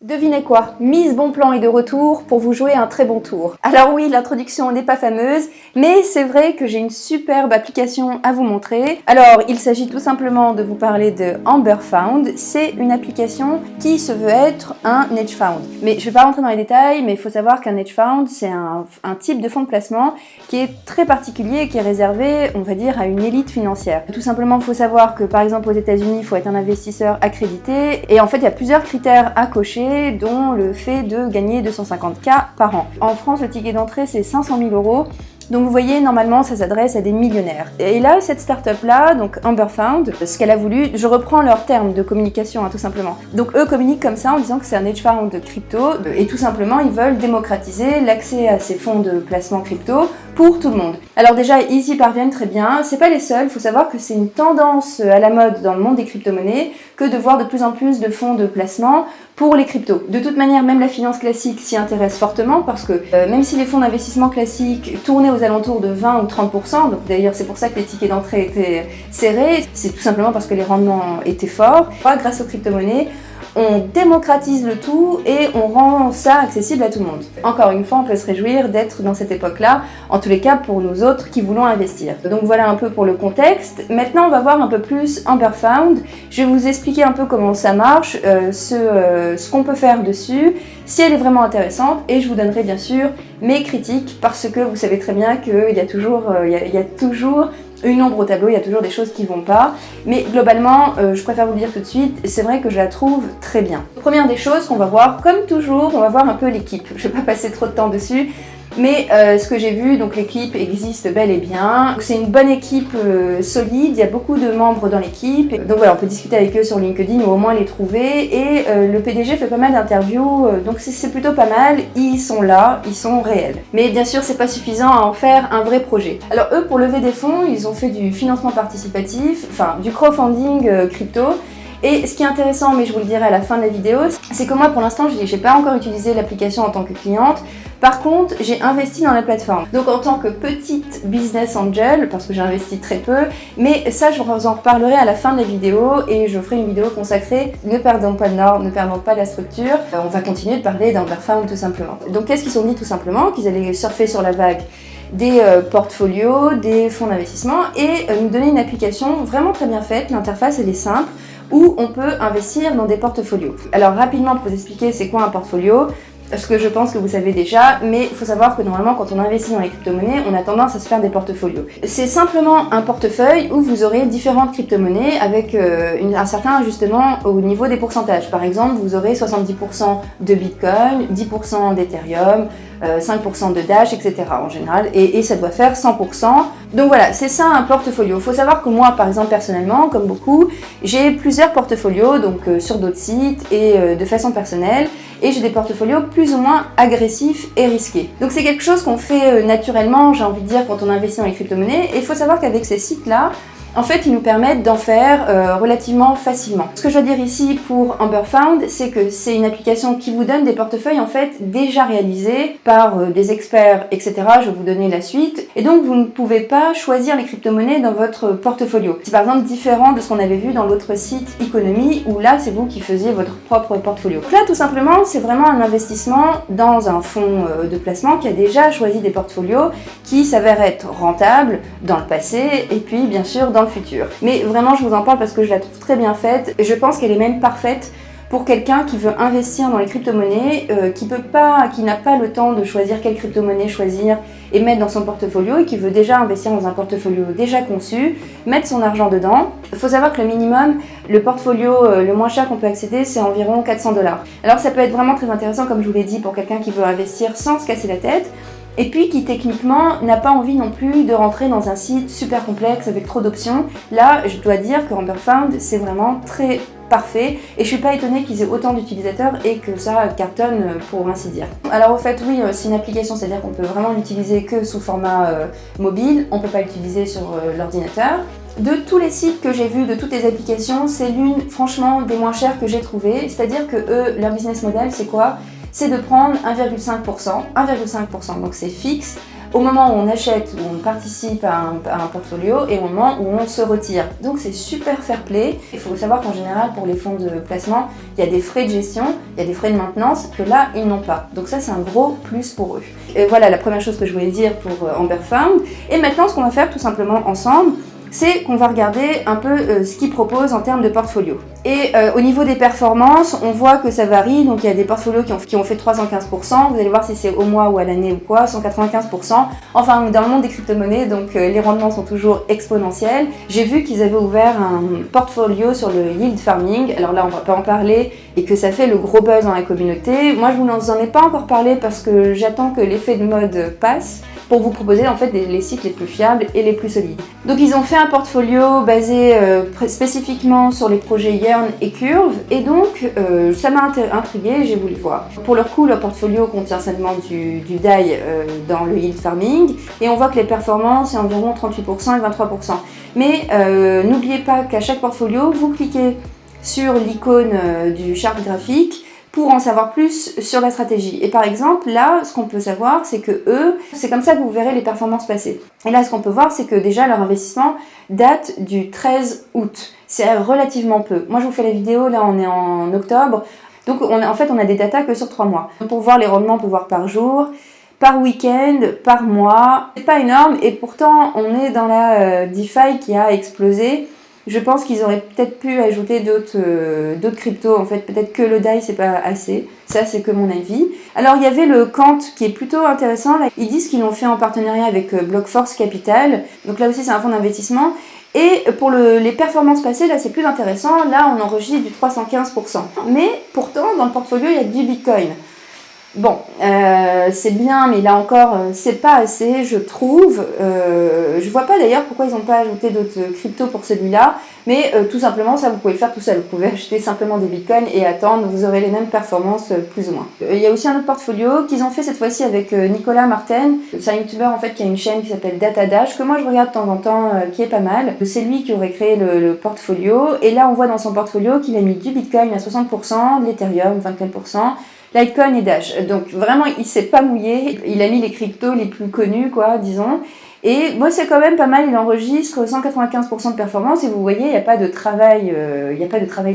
Devinez quoi? Mise Bon Plan est de retour pour vous jouer un très bon tour. Alors oui, l'introduction n'est pas fameuse, mais c'est vrai que j'ai une superbe application à vous montrer. Alors, il s'agit tout simplement de vous parler de Amberfound. C'est une application qui se veut être un hedge fund. Mais je vais pas rentrer dans les détails, mais il faut savoir qu'un hedge fund, c'est un type de fonds de placement qui est très particulier et qui est réservé, on va dire, à une élite financière. Tout simplement, il faut savoir que, par exemple, aux États-Unis, il faut être un investisseur accrédité. Et en fait, il y a plusieurs critères à cocher, dont le fait de gagner 250 000 par an. En France, le ticket d'entrée, c'est 500 000 €. Donc vous voyez, normalement, ça s'adresse à des millionnaires. Et là, cette start-up-là, donc Amberfound, ce qu'elle a voulu, je reprends leurs termes de communication, tout simplement. Donc eux communiquent comme ça en disant que c'est un hedge fund de crypto, et tout simplement, ils veulent démocratiser l'accès à ces fonds de placement crypto pour tout le monde. Alors déjà, ils y parviennent très bien, c'est pas les seuls, il faut savoir que c'est une tendance à la mode dans le monde des crypto-monnaies que de voir de plus en plus de fonds de placement pour les cryptos. De toute manière, même la finance classique s'y intéresse fortement parce que même si les fonds d'investissement classiques tournaient aux alentours de 20 ou 30%, donc d'ailleurs c'est pour ça que les tickets d'entrée étaient serrés, c'est tout simplement parce que les rendements étaient forts. Grâce aux crypto-monnaies, on démocratise le tout et on rend ça accessible à tout le monde. Encore une fois, on peut se réjouir d'être dans cette époque-là, en tous les cas pour nous autres qui voulons investir. Donc voilà un peu pour le contexte. Maintenant, on va voir un peu plus Amberfound. Je vais vous expliquer un peu comment ça marche, ce qu'on peut faire dessus, si elle est vraiment intéressante, et je vous donnerai bien sûr mes critiques parce que vous savez très bien qu'il y a toujours une ombre au tableau, il y a toujours des choses qui vont pas, mais globalement, je préfère vous le dire tout de suite, c'est vrai que je la trouve très bien. Première des choses qu'on va voir, comme toujours, on va voir un peu l'équipe. Je vais pas passer trop de temps dessus, mais ce que j'ai vu, donc l'équipe existe bel et bien. C'est une bonne équipe solide, il y a beaucoup de membres dans l'équipe. Donc voilà, on peut discuter avec eux sur LinkedIn ou au moins les trouver. Et le PDG fait pas mal d'interviews, donc c'est plutôt pas mal. Ils sont là, ils sont réels. Mais bien sûr, c'est pas suffisant à en faire un vrai projet. Alors eux, pour lever des fonds, ils ont fait du financement participatif, enfin du crowdfunding crypto. Et ce qui est intéressant, mais je vous le dirai à la fin de la vidéo, c'est que moi pour l'instant, j'ai pas encore utilisé l'application en tant que cliente. Par contre, j'ai investi dans la plateforme. Donc en tant que petite business angel, parce que j'ai investi très peu, mais ça je vous en reparlerai à la fin de la vidéo et je ferai une vidéo consacrée. Ne perdons pas le nord, ne perdons pas la structure. On va continuer de parler d'Amberfound tout simplement. Donc qu'est-ce qu'ils ont dit tout simplement? Qu'ils allaient surfer sur la vague des portfolios, des fonds d'investissement et nous donner une application vraiment très bien faite. L'interface elle est simple, où on peut investir dans des portfolios. Alors rapidement pour vous expliquer c'est quoi un portfolio, ce que je pense que vous savez déjà, mais il faut savoir que normalement quand on investit dans les crypto-monnaies, on a tendance à se faire des portefolios. C'est simplement un portefeuille où vous aurez différentes crypto-monnaies avec un certain ajustement au niveau des pourcentages. Par exemple, vous aurez 70% de Bitcoin, 10% d'Ethereum, 5% de Dash, etc. en général, et ça doit faire 100%. Donc voilà, c'est ça un portfolio. Il faut savoir que moi, par exemple, personnellement, comme beaucoup, j'ai plusieurs portfolios, donc sur d'autres sites et de façon personnelle, et j'ai des portfolios plus ou moins agressifs et risqués. Donc c'est quelque chose qu'on fait naturellement, j'ai envie de dire, quand on investit dans les crypto-monnaies, et il faut savoir qu'avec ces sites-là, en fait, ils nous permettent d'en faire relativement facilement. Ce que je veux dire ici pour Amberfound, c'est que c'est une application qui vous donne des portefeuilles en fait déjà réalisés par des experts, etc. Je vais vous donner la suite. Et donc, vous ne pouvez pas choisir les crypto-monnaies dans votre portfolio. C'est par exemple différent de ce qu'on avait vu dans l'autre site Economy, où là, c'est vous qui faisiez votre propre portfolio. Donc là, tout simplement, c'est vraiment un investissement dans un fonds de placement qui a déjà choisi des portfolios qui s'avèrent être rentables dans le passé et puis, bien sûr, dans le futur. Mais vraiment, je vous en parle parce que je la trouve très bien faite et je pense qu'elle est même parfaite pour quelqu'un qui veut investir dans les crypto-monnaies, qui n'a pas le temps de choisir quelle crypto-monnaie choisir et mettre dans son portfolio et qui veut déjà investir dans un portfolio déjà conçu, mettre son argent dedans. Il faut savoir que le minimum, le portfolio le moins cher qu'on peut accéder, c'est environ 400 $. Alors ça peut être vraiment très intéressant, comme je vous l'ai dit, pour quelqu'un qui veut investir sans se casser la tête. Et puis qui techniquement n'a pas envie non plus de rentrer dans un site super complexe avec trop d'options. Là, je dois dire que Amberfound, c'est vraiment très parfait et je suis pas étonnée qu'ils aient autant d'utilisateurs et que ça cartonne pour ainsi dire. Alors au fait, oui, c'est une application, c'est-à-dire qu'on peut vraiment l'utiliser que sous format mobile, on peut pas l'utiliser sur l'ordinateur. De tous les sites que j'ai vus, de toutes les applications, c'est l'une franchement des moins chères que j'ai trouvées, c'est-à-dire que eux, leur business model, c'est quoi? C'est de prendre 1,5%, donc c'est fixe, au moment où on achète, où on participe à un portfolio et au moment où on se retire. Donc c'est super fair play. Il faut savoir qu'en général, pour les fonds de placement, il y a des frais de gestion, il y a des frais de maintenance que là, ils n'ont pas. Donc ça, c'est un gros plus pour eux. Et voilà la première chose que je voulais dire pour Amber Found. Et maintenant, ce qu'on va faire tout simplement ensemble, c'est qu'on va regarder un peu ce qu'ils proposent en termes de portfolio. Et au niveau des performances, on voit que ça varie. Donc il y a des portfolios qui ont fait 315%. Vous allez voir si c'est au mois ou à l'année ou quoi, 195%. Enfin, dans le monde des crypto-monnaies, donc les rendements sont toujours exponentiels. J'ai vu qu'ils avaient ouvert un portfolio sur le yield farming. Alors là, on va pas en parler et que ça fait le gros buzz dans la communauté. Moi, je vous en ai pas encore parlé parce que j'attends que l'effet de mode passe pour vous proposer en fait les sites les plus fiables et les plus solides. Donc ils ont fait un portfolio basé spécifiquement sur les projets Yearn et Curve et donc ça m'a intriguée, j'ai voulu voir. Pour leur coup, leur portfolio contient seulement du DAI dans le yield farming et on voit que les performances c'est environ 38% et 23%. Mais n'oubliez pas qu'à chaque portfolio, vous cliquez sur l'icône du chart graphique pour en savoir plus sur la stratégie. Et par exemple, là, ce qu'on peut savoir, c'est que eux, c'est comme ça que vous verrez les performances passées. Et là, ce qu'on peut voir, c'est que déjà, leur investissement date du 13 août. C'est relativement peu. Moi, je vous fais la vidéo, là, on est en octobre. Donc, en fait, on a des datas que sur 3 mois. Pour voir les rendements, on peut voir par jour, par week-end, par mois. C'est pas énorme, et pourtant, on est dans la DeFi qui a explosé. Je pense qu'ils auraient peut-être pu ajouter d'autres cryptos. En fait, peut-être que le DAI, c'est pas assez. Ça, c'est que mon avis. Alors, il y avait le Quant qui est plutôt intéressant. Là, ils disent qu'ils l'ont fait en partenariat avec Blockforce Capital. Donc là aussi, c'est un fonds d'investissement. Et pour les performances passées, là, c'est plus intéressant. Là, on enregistre du 315%. Mais pourtant, dans le portfolio, il y a du Bitcoin. Bon, c'est bien, mais là encore, c'est pas assez, je trouve. Je vois pas d'ailleurs pourquoi ils n'ont pas ajouté d'autres cryptos pour celui-là, mais tout simplement, ça vous pouvez le faire tout seul. Vous pouvez acheter simplement des bitcoins et attendre, vous aurez les mêmes performances plus ou moins. Il y a aussi un autre portfolio qu'ils ont fait cette fois-ci avec Nicolas Martin. C'est un youtubeur en fait qui a une chaîne qui s'appelle Datadash, que moi je regarde de temps en temps, qui est pas mal. C'est lui qui aurait créé le portfolio, et là on voit dans son portfolio qu'il a mis du bitcoin à 60%, de l'Ethereum 24%, Litecoin et Dash. Donc vraiment, il s'est pas mouillé. Il a mis les cryptos les plus connus, quoi, disons. Et moi, c'est quand même pas mal. Il enregistre 195% de performance. Et vous voyez, il n'y a pas de travail,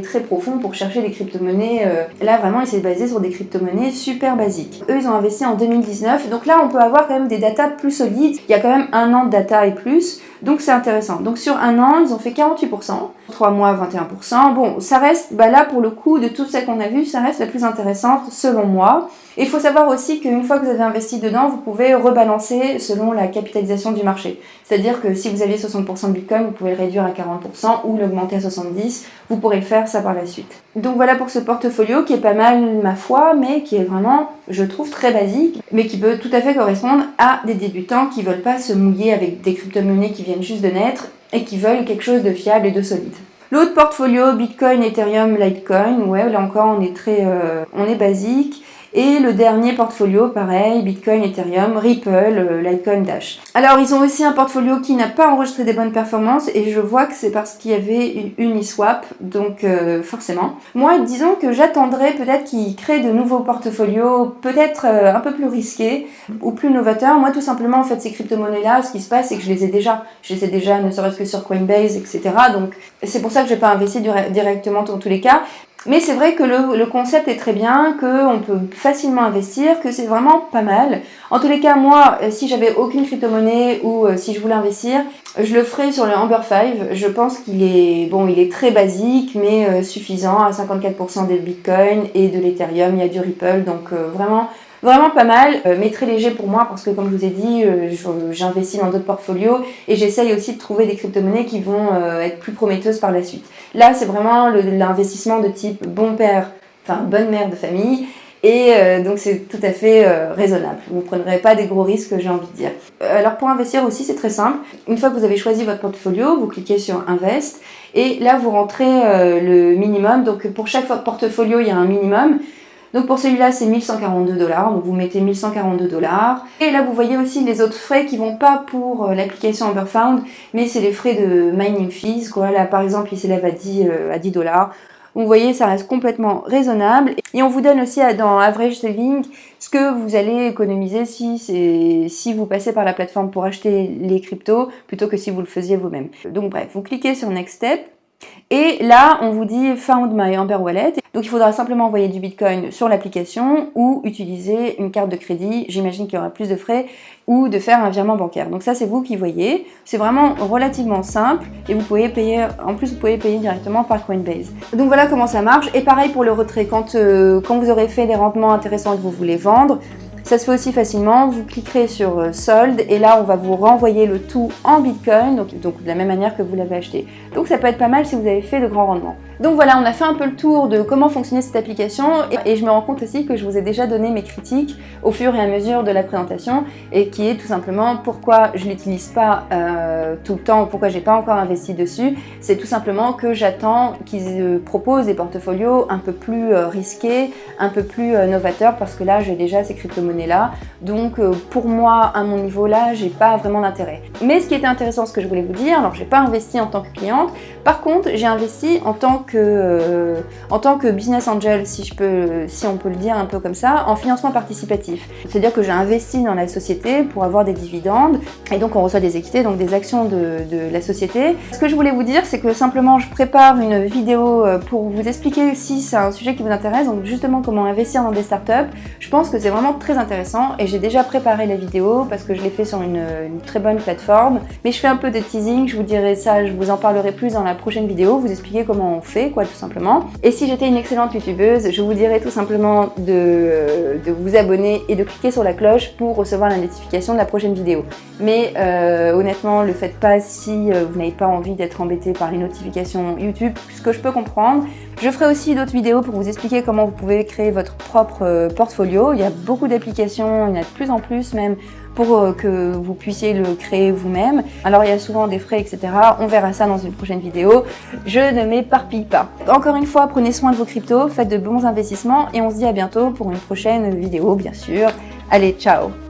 très profond pour chercher des crypto-monnaies. Là, vraiment, il s'est basé sur des crypto-monnaies super basiques. Eux, ils ont investi en 2019. Donc là, on peut avoir quand même des datas plus solides. Il y a quand même 1 an de data et plus. Donc c'est intéressant. Donc sur 1 an, ils ont fait 48%. 3 mois, 21%. Bon, ça reste, là, pour le coup, de toutes celles qu'on a vues, ça reste la plus intéressante, selon moi. Et il faut savoir aussi qu'une fois que vous avez investi dedans, vous pouvez rebalancer selon la capitalisation du marché. C'est-à-dire que si vous aviez 60% de Bitcoin, vous pouvez le réduire à 40% ou l'augmenter à 70%. Vous pourrez le faire, ça, par la suite. Donc voilà pour ce portfolio qui est pas mal, ma foi, mais qui est vraiment, je trouve, très basique, mais qui peut tout à fait correspondre à des débutants qui veulent pas se mouiller avec des crypto-monnaies qui viennent juste de naître et qui veulent quelque chose de fiable et de solide. L'autre portfolio, Bitcoin, Ethereum, Litecoin, ouais, là encore, on est basique. Et le dernier portfolio, pareil, Bitcoin, Ethereum, Ripple, Litecoin, Dash. Alors, ils ont aussi un portfolio qui n'a pas enregistré des bonnes performances et je vois que c'est parce qu'il y avait une Uniswap, donc forcément. Moi, disons que j'attendrais peut-être qu'ils créent de nouveaux portfolios, peut-être un peu plus risqués ou plus novateurs. Moi, tout simplement, en fait, ces crypto-monnaies-là, ce qui se passe, c'est que je les ai déjà. Je les ai déjà, ne serait-ce que sur Coinbase, etc. Donc, c'est pour ça que je n'ai pas investi directement dans tous les cas. Mais c'est vrai que le concept est très bien, qu'on peut facilement investir, que c'est vraiment pas mal. En tous les cas, moi, si j'avais aucune crypto-monnaie ou si je voulais investir, je le ferais sur le Amber 5. Je pense qu'il est, il est très basique, mais suffisant à 54% des Bitcoin et de l'Ethereum. Il y a du Ripple, donc vraiment pas mal, mais très léger pour moi parce que comme je vous ai dit, j'investis dans d'autres portfolios et j'essaye aussi de trouver des crypto-monnaies qui vont être plus prometteuses par la suite. Là, c'est vraiment l'investissement de type bonne mère de famille et donc c'est tout à fait raisonnable. Vous ne prendrez pas des gros risques, j'ai envie de dire. Alors pour investir aussi, c'est très simple. Une fois que vous avez choisi votre portfolio, vous cliquez sur Invest et là, vous rentrez le minimum. Donc pour chaque portfolio, il y a un minimum. Donc pour celui-là, c'est 1142 $, donc vous mettez 1142 $. Et là, vous voyez aussi les autres frais qui vont pas pour l'application Amberfound, mais c'est les frais de mining fees, quoi. Là, par exemple, ils s'élèvent à 10 $. Donc vous voyez, ça reste complètement raisonnable. Et on vous donne aussi dans Average Saving ce que vous allez économiser si vous passez par la plateforme pour acheter les cryptos plutôt que si vous le faisiez vous-même. Donc bref, vous cliquez sur Next Step. Et là, on vous dit Found my Amber Wallet. Donc il faudra simplement envoyer du Bitcoin sur l'application ou utiliser une carte de crédit, j'imagine qu'il y aura plus de frais, ou de faire un virement bancaire. Donc ça, c'est vous qui voyez. C'est vraiment relativement simple et vous pouvez payer, en plus vous pouvez payer directement par Coinbase. Donc voilà comment ça marche. Et pareil pour le retrait, quand vous aurez fait des rendements intéressants et que vous voulez vendre, ça se fait aussi facilement, vous cliquerez sur solde et là on va vous renvoyer le tout en Bitcoin, donc de la même manière que vous l'avez acheté. Donc ça peut être pas mal si vous avez fait de grands rendements. Donc voilà, on a fait un peu le tour de comment fonctionnait cette application et je me rends compte aussi que je vous ai déjà donné mes critiques au fur et à mesure de la présentation et qui est tout simplement pourquoi je l'utilise pas tout le temps ou pourquoi j'ai pas encore investi dessus. C'est tout simplement que j'attends qu'ils proposent des portfolios un peu plus risqués, un peu plus novateurs parce que là j'ai déjà ces crypto-monnaies là. Donc pour moi, à mon niveau là, j'ai pas vraiment d'intérêt. Mais ce qui était intéressant, ce que je voulais vous dire, alors j'ai pas investi en tant que cliente, par contre j'ai investi en tant que business angel, si on peut le dire un peu comme ça, en financement participatif. C'est-à-dire que j'ai investi dans la société pour avoir des dividendes et donc on reçoit des équités, donc des actions de la société. Ce que je voulais vous dire, c'est que simplement je prépare une vidéo pour vous expliquer si c'est un sujet qui vous intéresse, donc justement comment investir dans des startups. Je pense que c'est vraiment très intéressant et j'ai déjà préparé la vidéo parce que je l'ai fait sur une très bonne plateforme. Mais je fais un peu de teasing, je vous dirai ça, je vous en parlerai plus dans la prochaine vidéo, vous expliquer comment on fait, quoi, tout simplement. Et si j'étais une excellente youtubeuse, je vous dirais tout simplement de vous abonner et de cliquer sur la cloche pour recevoir la notification de la prochaine vidéo. Mais honnêtement, le faites pas si vous n'avez pas envie d'être embêté par les notifications YouTube, ce que je peux comprendre. Je ferai aussi d'autres vidéos pour vous expliquer comment vous pouvez créer votre propre portfolio. Il y a beaucoup d'applications, il y en a de plus en plus même, pour que vous puissiez le créer vous-même. Alors il y a souvent des frais, etc. On verra ça dans une prochaine vidéo. Je ne m'éparpille pas. Encore une fois, prenez soin de vos cryptos, faites de bons investissements et on se dit à bientôt pour une prochaine vidéo, bien sûr. Allez, ciao!